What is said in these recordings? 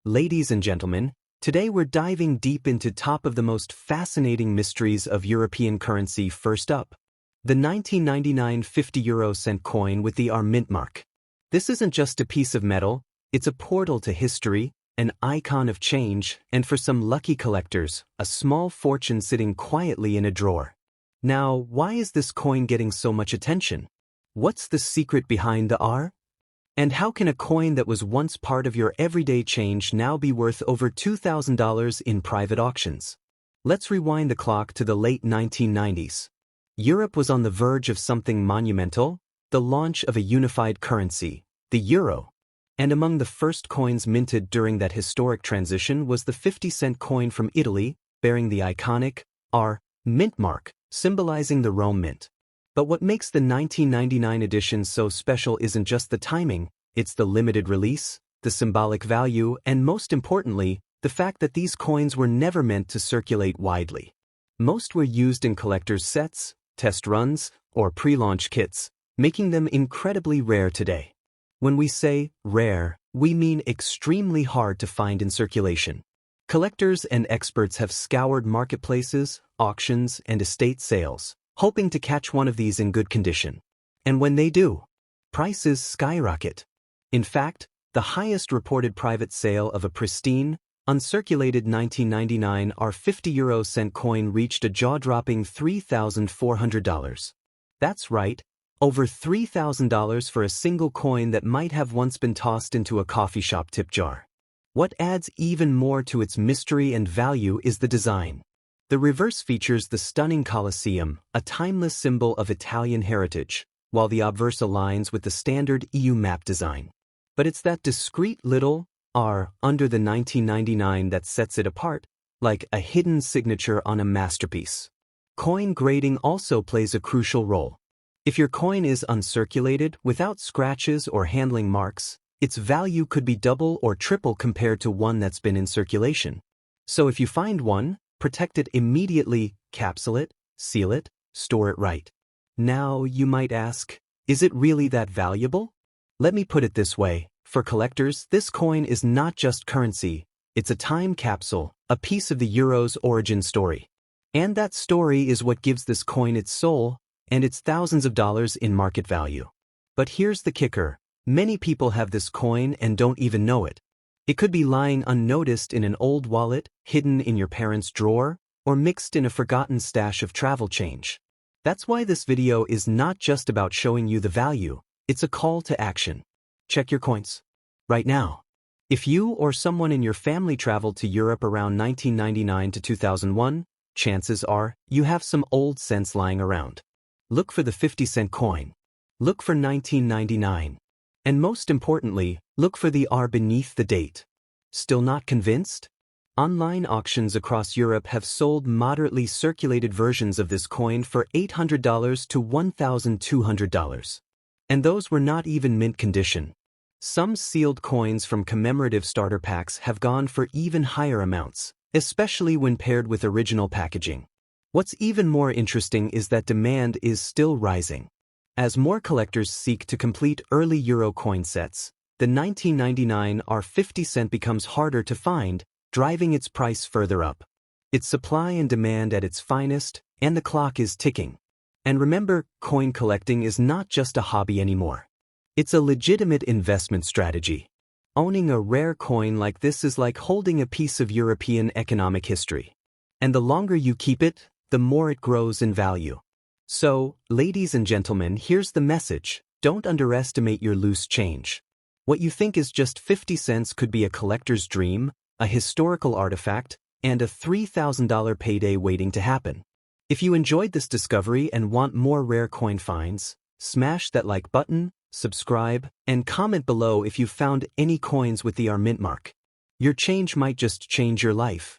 Ladies and gentlemen, today we're diving deep into top of the most fascinating mysteries of European currency. First up, the 1999 50 cent coin with the R mint mark. This isn't just a piece of metal, it's a portal to history, an icon of change, and for some lucky collectors, a small fortune sitting quietly in a drawer. Now, why is this coin getting so much attention? What's the secret behind the R? And how can a coin that was once part of your everyday change now be worth over $2,000 in private auctions? Let's rewind the clock to the late 1990s. Europe was on the verge of something monumental, the launch of a unified currency, the euro. And among the first coins minted during that historic transition was the 50-cent coin from Italy, bearing the iconic R mint mark, symbolizing the Rome mint. But what makes the 1999 edition so special isn't just the timing, it's the limited release, the symbolic value, and most importantly, the fact that these coins were never meant to circulate widely. Most were used in collectors' sets, test runs, or pre-launch kits, making them incredibly rare today. When we say rare, we mean extremely hard to find in circulation. Collectors and experts have scoured marketplaces, auctions, and estate sales, hoping to catch one of these in good condition. And when they do, prices skyrocket. In fact, the highest reported private sale of a pristine, uncirculated 1999 R 50 cent coin reached a jaw-dropping $3,400. That's right, over $3,000 for a single coin that might have once been tossed into a coffee shop tip jar. What adds even more to its mystery and value is the design. The reverse features the stunning Colosseum, a timeless symbol of Italian heritage, while the obverse aligns with the standard EU map design. But it's that discreet little R under the 1999 that sets it apart, like a hidden signature on a masterpiece. Coin grading also plays a crucial role. If your coin is uncirculated, without scratches or handling marks, its value could be double or triple compared to one that's been in circulation. So if you find one, protect it immediately, capsule it, seal it, store it right. Now, you might ask, is it really that valuable? Let me put it this way, for collectors, this coin is not just currency, it's a time capsule, a piece of the euro's origin story. And that story is what gives this coin its soul, and its thousands of dollars in market value. But here's the kicker, many people have this coin and don't even know it. It could be lying unnoticed in an old wallet, hidden in your parents' drawer, or mixed in a forgotten stash of travel change. That's why this video is not just about showing you the value, it's a call to action. Check your coins right now. If you or someone in your family traveled to Europe around 1999 to 2001, chances are you have some old cents lying around. Look for the 50-cent coin. Look for 1999. And most importantly, look for the R beneath the date. Still not convinced? Online auctions across Europe have sold moderately circulated versions of this coin for $800 to $1,200. And those were not even mint condition. Some sealed coins from commemorative starter packs have gone for even higher amounts, especially when paired with original packaging. What's even more interesting is that demand is still rising. As more collectors seek to complete early euro coin sets, the 1999 R 50 cent becomes harder to find, driving its price further up. It's supply and demand at its finest, and the clock is ticking. And remember, coin collecting is not just a hobby anymore. It's a legitimate investment strategy. Owning a rare coin like this is like holding a piece of European economic history. And the longer you keep it, the more it grows in value. So, ladies and gentlemen, here's the message. Don't underestimate your loose change. What you think is just 50 cents could be a collector's dream, a historical artifact, and a $3,000 payday waiting to happen. If you enjoyed this discovery and want more rare coin finds, smash that like button, subscribe, and comment below if you found any coins with the R mint mark. Your change might just change your life.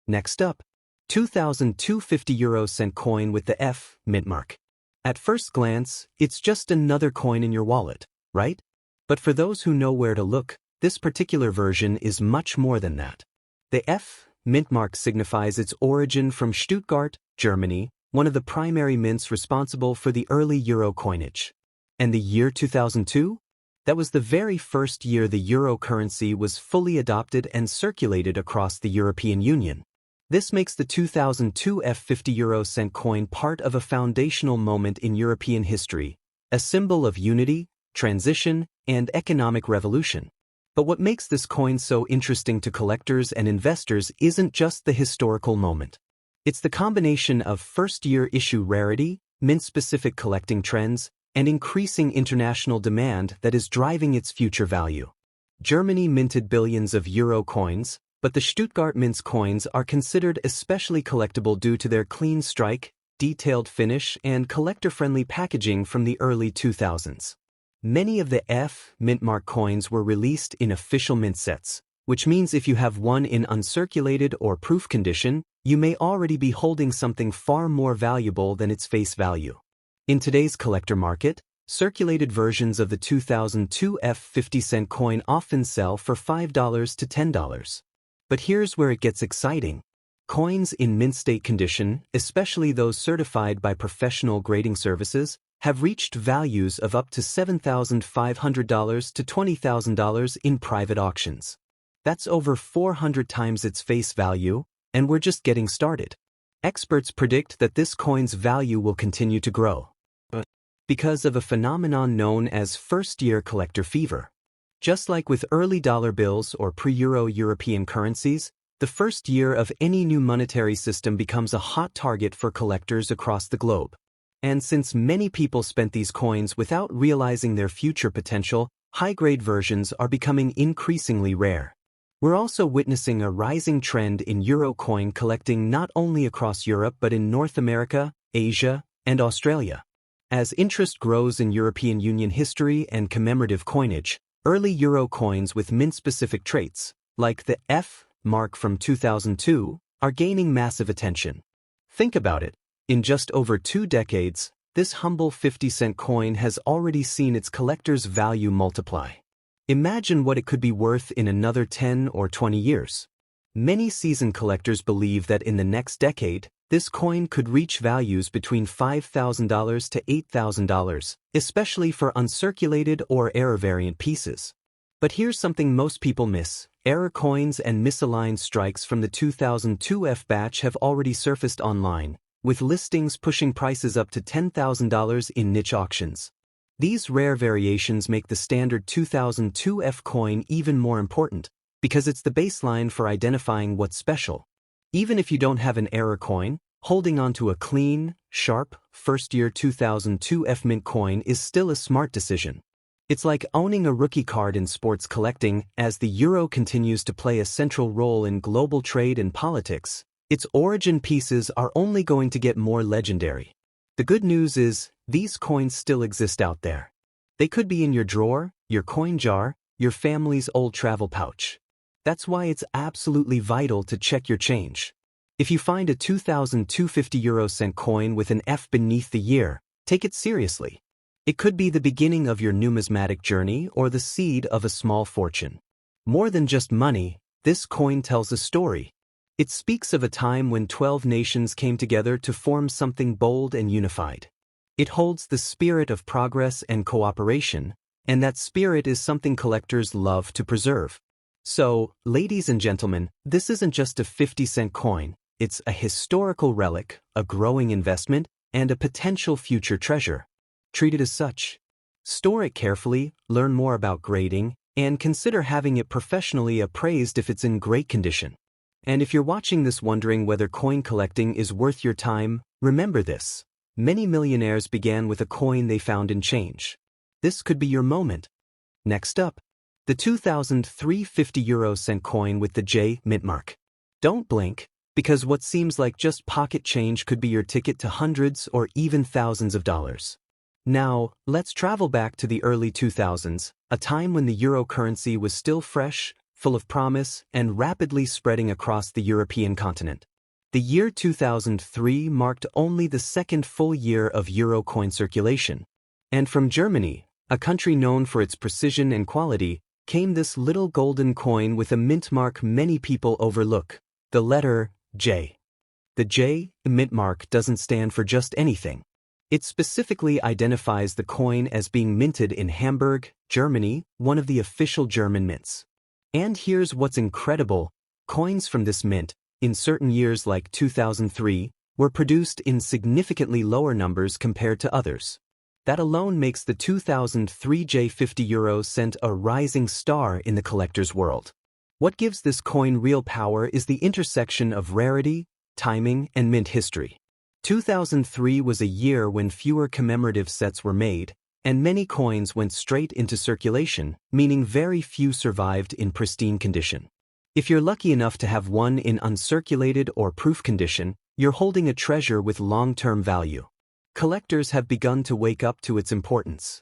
Next up, 2002 50 cent coin with the F mint mark. At first glance, it's just another coin in your wallet, right? But for those who know where to look, this particular version is much more than that. The F mint mark signifies its origin from Stuttgart, Germany, one of the primary mints responsible for the early euro coinage. And the year 2002? That was the very first year the euro currency was fully adopted and circulated across the European Union. This makes the 2002 50 euro cent coin part of a foundational moment in European history, a symbol of unity, transition, and economic revolution. But what makes this coin so interesting to collectors and investors isn't just the historical moment. It's the combination of first-year issue rarity, mint-specific collecting trends, and increasing international demand that is driving its future value. Germany minted billions of euro coins, but the Stuttgart Mint's coins are considered especially collectible due to their clean strike, detailed finish, and collector-friendly packaging from the early 2000s. Many of the Mint mark coins were released in official mint sets, which means if you have one in uncirculated or proof condition, you may already be holding something far more valuable than its face value. In today's collector market, circulated versions of the 2002 50-cent coin often sell for $5 to $10. But here's where it gets exciting. Coins in mint state condition, especially those certified by professional grading services, have reached values of up to $7,500 to $20,000 in private auctions. That's over 400 times its face value, and we're just getting started. Experts predict that this coin's value will continue to grow because of a phenomenon known as first-year collector fever. Just like with early dollar bills or pre-euro European currencies, the first year of any new monetary system becomes a hot target for collectors across the globe. And since many people spent these coins without realizing their future potential, high-grade versions are becoming increasingly rare. We're also witnessing a rising trend in euro coin collecting not only across Europe but in North America, Asia, and Australia. As interest grows in European Union history and commemorative coinage, early euro coins with mint-specific traits, like the F mark from 2002, are gaining massive attention. Think about it. In just over 2 decades, this humble 50-cent coin has already seen its collector's value multiply. Imagine what it could be worth in another 10 or 20 years. Many seasoned collectors believe that in the next decade, this coin could reach values between $5,000 to $8,000, especially for uncirculated or error variant pieces. But here's something most people miss. Error coins and misaligned strikes from the 2002 F batch have already surfaced online, with listings pushing prices up to $10,000 in niche auctions. These rare variations make the standard 2002 F coin even more important, because it's the baseline for identifying what's special. Even if you don't have an error coin, holding onto a clean, sharp, first-year 2002 F mint coin is still a smart decision. It's like owning a rookie card in sports collecting. As the euro continues to play a central role in global trade and politics, its origin pieces are only going to get more legendary. The good news is, these coins still exist out there. They could be in your drawer, your coin jar, your family's old travel pouch. That's why it's absolutely vital to check your change. If you find a 2,250 euro cent coin with an F beneath the year, take it seriously. It could be the beginning of your numismatic journey or the seed of a small fortune. More than just money, this coin tells a story. It speaks of a time when 12 nations came together to form something bold and unified. It holds the spirit of progress and cooperation, and that spirit is something collectors love to preserve. So, ladies and gentlemen, this isn't just a 50-cent coin, it's a historical relic, a growing investment, and a potential future treasure. Treat it as such. Store it carefully, learn more about grading, and consider having it professionally appraised if it's in great condition. And if you're watching this wondering whether coin collecting is worth your time, remember this. Many millionaires began with a coin they found in change. This could be your moment. Next up, the 2003 50 euro cent coin with the J mint mark. Don't blink, because what seems like just pocket change could be your ticket to hundreds or even thousands of dollars. Now, let's travel back to the early 2000s, a time when the euro currency was still fresh, full of promise, and rapidly spreading across the European continent. The year 2003 marked only the second full year of euro coin circulation. And from Germany, a country known for its precision and quality, came this little golden coin with a mint mark many people overlook, the letter J. The J mint mark doesn't stand for just anything. It specifically identifies the coin as being minted in Hamburg, Germany, one of the official German mints. And here's what's incredible: coins from this mint, in certain years like 2003, were produced in significantly lower numbers compared to others. That alone makes the 2003 J50 cent a rising star in the collector's world. What gives this coin real power is the intersection of rarity, timing, and mint history. 2003 was a year when fewer commemorative sets were made, and many coins went straight into circulation, meaning very few survived in pristine condition. If you're lucky enough to have one in uncirculated or proof condition, you're holding a treasure with long-term value. Collectors have begun to wake up to its importance.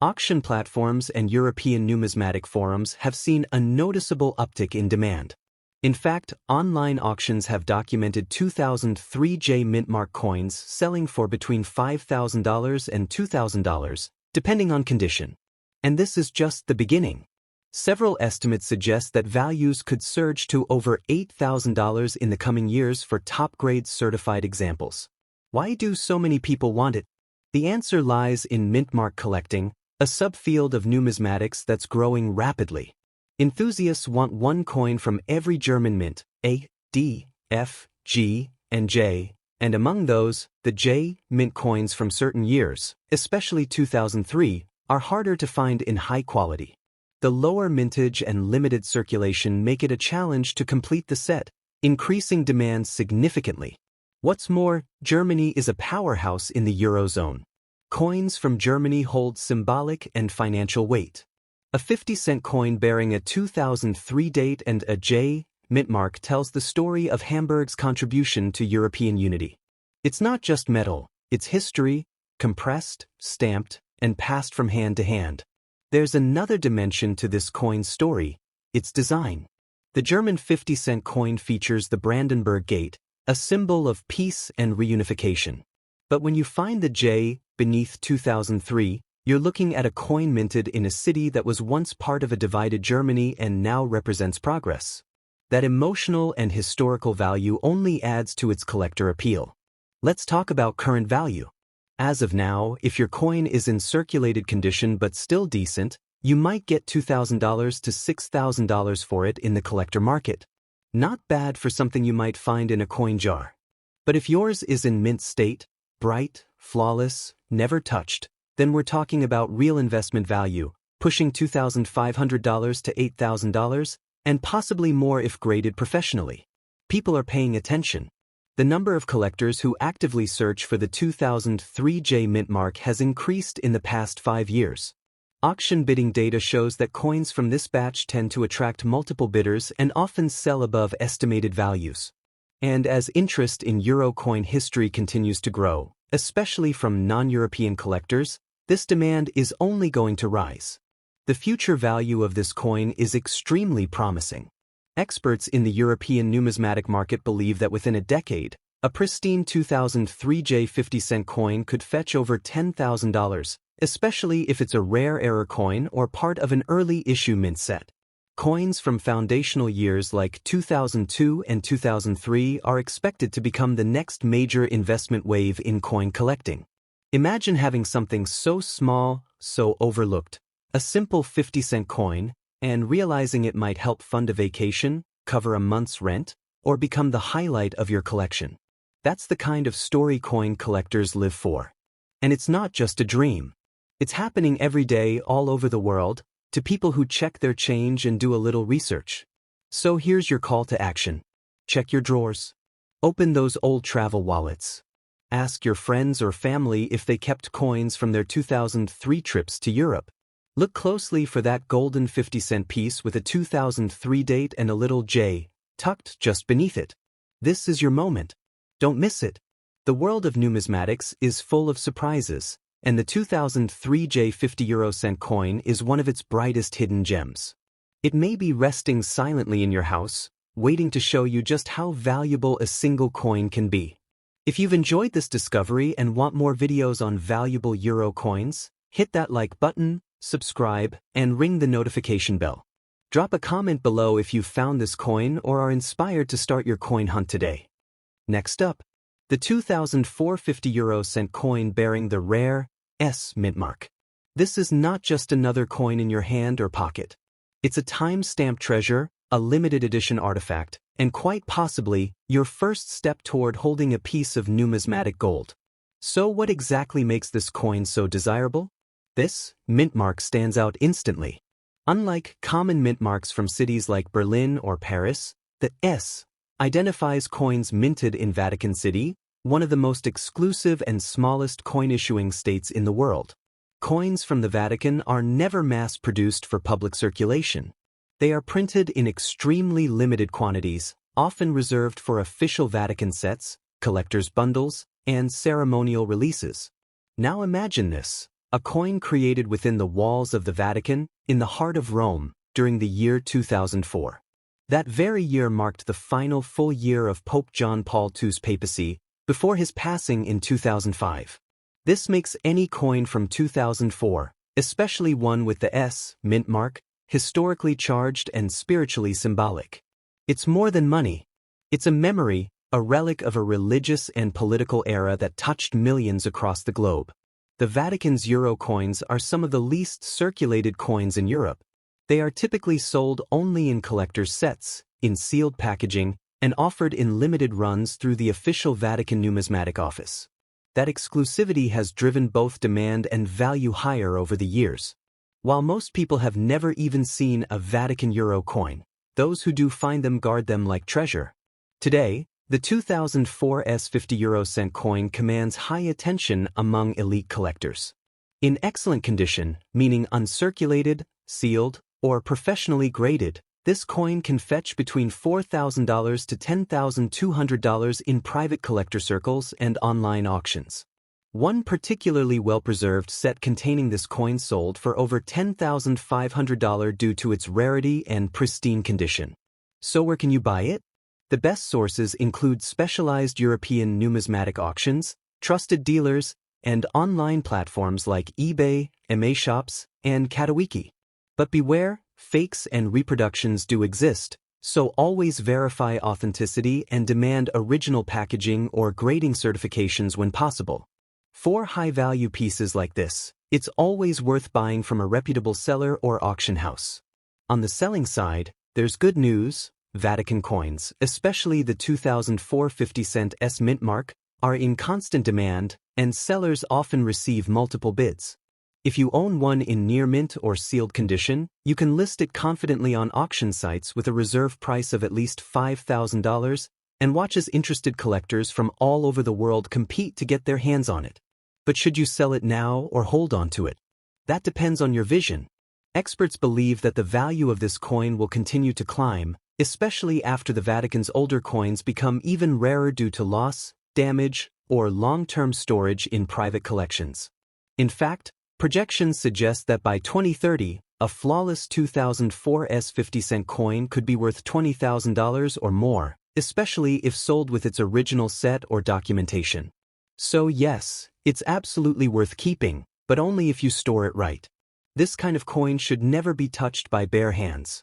Auction platforms and European numismatic forums have seen a noticeable uptick in demand. In fact, online auctions have documented 2003 J Mintmark coins selling for between $5,000 and $2,000, depending on condition. And this is just the beginning. Several estimates suggest that values could surge to over $8,000 in the coming years for top-grade certified examples. Why do so many people want it? The answer lies in mintmark collecting, a subfield of numismatics that's growing rapidly. Enthusiasts want one coin from every German mint, A, D, F, G, and J, and among those, the J mint coins from certain years, especially 2003, are harder to find in high quality. The lower mintage and limited circulation make it a challenge to complete the set, increasing demand significantly. What's more, Germany is a powerhouse in the Eurozone. Coins from Germany hold symbolic and financial weight. A 50-cent coin bearing a 2003 date and a J Mintmark tells the story of Hamburg's contribution to European unity. It's not just metal, it's history, compressed, stamped, and passed from hand to hand. There's another dimension to this coin's story: its design. The German 50-cent coin features the Brandenburg Gate, a symbol of peace and reunification. But when you find the J beneath 2003, you're looking at a coin minted in a city that was once part of a divided Germany and now represents progress. That emotional and historical value only adds to its collector appeal. Let's talk about current value. As of now, if your coin is in circulated condition but still decent, you might get $2,000 to $6,000 for it in the collector market. Not bad for something you might find in a coin jar. But if yours is in mint state, bright, flawless, never touched, then we're talking about real investment value, pushing $2,500 to $8,000, and possibly more if graded professionally. People are paying attention. The number of collectors who actively search for the 2003 J Mintmark has increased in the past 5 years. Auction bidding data shows that coins from this batch tend to attract multiple bidders and often sell above estimated values. And as interest in Euro coin history continues to grow, especially from non-European collectors, this demand is only going to rise. The future value of this coin is extremely promising. Experts in the European numismatic market believe that within a decade, a pristine 2003 J 50-cent coin could fetch over $10,000, especially if it's a rare error coin or part of an early issue mint set. Coins from foundational years like 2002 and 2003 are expected to become the next major investment wave in coin collecting. Imagine having something so small, so overlooked, a simple 50-cent coin, and realizing it might help fund a vacation, cover a month's rent, or become the highlight of your collection. That's the kind of story coin collectors live for. And it's not just a dream. It's happening every day all over the world, to people who check their change and do a little research. So here's your call to action. Check your drawers. Open those old travel wallets. Ask your friends or family if they kept coins from their 2003 trips to Europe. Look closely for that golden 50-cent piece with a 2003 date and a little J tucked just beneath it. This is your moment. Don't miss it. The world of numismatics is full of surprises, and the 2003 J 50-cent coin is one of its brightest hidden gems. It may be resting silently in your house, waiting to show you just how valuable a single coin can be. If you've enjoyed this discovery and want more videos on valuable Euro coins, hit that like button, subscribe, and ring the notification bell. Drop a comment below if you found this coin or are inspired to start your coin hunt today. Next up, the 2004 50 € coin bearing the rare S mint mark. This is not just another coin in your hand or pocket. It's a time-stamped treasure, a limited edition artifact, and quite possibly your first step toward holding a piece of numismatic gold. So what exactly makes this coin so desirable? This mint mark stands out instantly. Unlike common mint marks from cities like Berlin or Paris, the S identifies coins minted in Vatican City, one of the most exclusive and smallest coin-issuing states in the world. Coins from the Vatican are never mass-produced for public circulation. They are printed in extremely limited quantities, often reserved for official Vatican sets, collectors' bundles, and ceremonial releases. Now imagine this, a coin created within the walls of the Vatican, in the heart of Rome, during the year 2004. That very year marked the final full year of Pope John Paul II's papacy, before his passing in 2005. This makes any coin from 2004, especially one with the S mint mark, historically charged and spiritually symbolic. It's more than money. It's a memory, a relic of a religious and political era that touched millions across the globe. The Vatican's euro coins are some of the least circulated coins in Europe. They are typically sold only in collector's sets, in sealed packaging, and offered in limited runs through the official Vatican numismatic office. That exclusivity has driven both demand and value higher over the years. While most people have never even seen a Vatican euro coin, those who do find them guard them like treasure. Today, the 2004 50 € coin commands high attention among elite collectors. In excellent condition, meaning uncirculated, sealed, or professionally graded, this coin can fetch between $4,000 to $10,200 in private collector circles and online auctions. One particularly well-preserved set containing this coin sold for over $10,500 due to its rarity and pristine condition. So where can you buy it? The best sources include specialized European numismatic auctions, trusted dealers, and online platforms like eBay, MA Shops, and Katawiki. But beware, fakes and reproductions do exist, so always verify authenticity and demand original packaging or grading certifications when possible. For high-value pieces like this, it's always worth buying from a reputable seller or auction house. On the selling side, there's good news. Vatican coins, especially the 2004 50 S mint mark, are in constant demand, and sellers often receive multiple bids. If you own one in near mint or sealed condition, you can list it confidently on auction sites with a reserve price of at least $5,000 and watch as interested collectors from all over the world compete to get their hands on it. But should you sell it now or hold on to it? That depends on your vision. Experts believe that the value of this coin will continue to climb, especially after the Vatican's older coins become even rarer due to loss, damage, or long-term storage in private collections. In fact, projections suggest that by 2030, a flawless 2004 50 coin could be worth $20,000 or more, especially if sold with its original set or documentation. So yes, it's absolutely worth keeping, but only if you store it right. This kind of coin should never be touched by bare hands.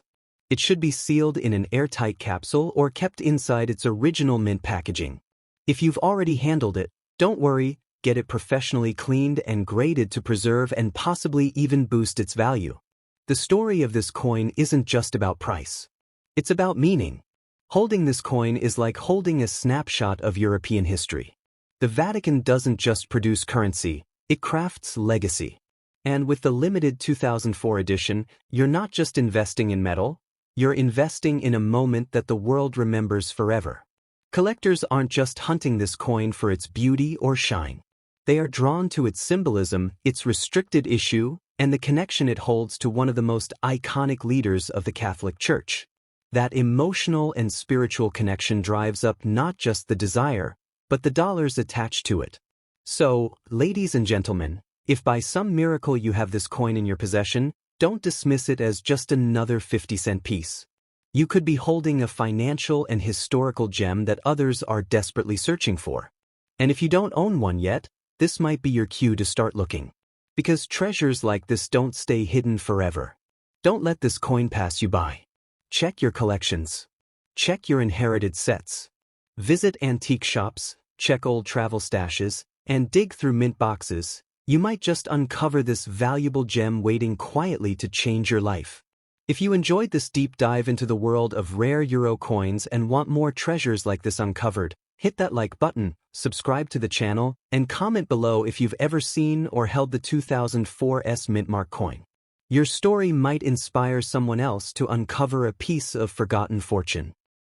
It should be sealed in an airtight capsule or kept inside its original mint packaging. If you've already handled it, don't worry, get it professionally cleaned and graded to preserve and possibly even boost its value. The story of this coin isn't just about price. It's about meaning. Holding this coin is like holding a snapshot of European history. The Vatican doesn't just produce currency, it crafts legacy. And with the limited 2004 edition, you're not just investing in metal, you're investing in a moment that the world remembers forever. Collectors aren't just hunting this coin for its beauty or shine. They are drawn to its symbolism, its restricted issue, and the connection it holds to one of the most iconic leaders of the Catholic Church. That emotional and spiritual connection drives up not just the desire, but the dollars attached to it. So, ladies and gentlemen, if by some miracle you have this coin in your possession, don't dismiss it as just another 50-cent piece. You could be holding a financial and historical gem that others are desperately searching for. And if you don't own one yet, this might be your cue to start looking. Because treasures like this don't stay hidden forever. Don't let this coin pass you by. Check your collections. Check your inherited sets. Visit antique shops, check old travel stashes, and dig through mint boxes, you might just uncover this valuable gem waiting quietly to change your life. If you enjoyed this deep dive into the world of rare euro coins and want more treasures like this uncovered, hit that like button, subscribe to the channel, and comment below if you've ever seen or held the 2004's mintmark coin. Your story might inspire someone else to uncover a piece of forgotten fortune.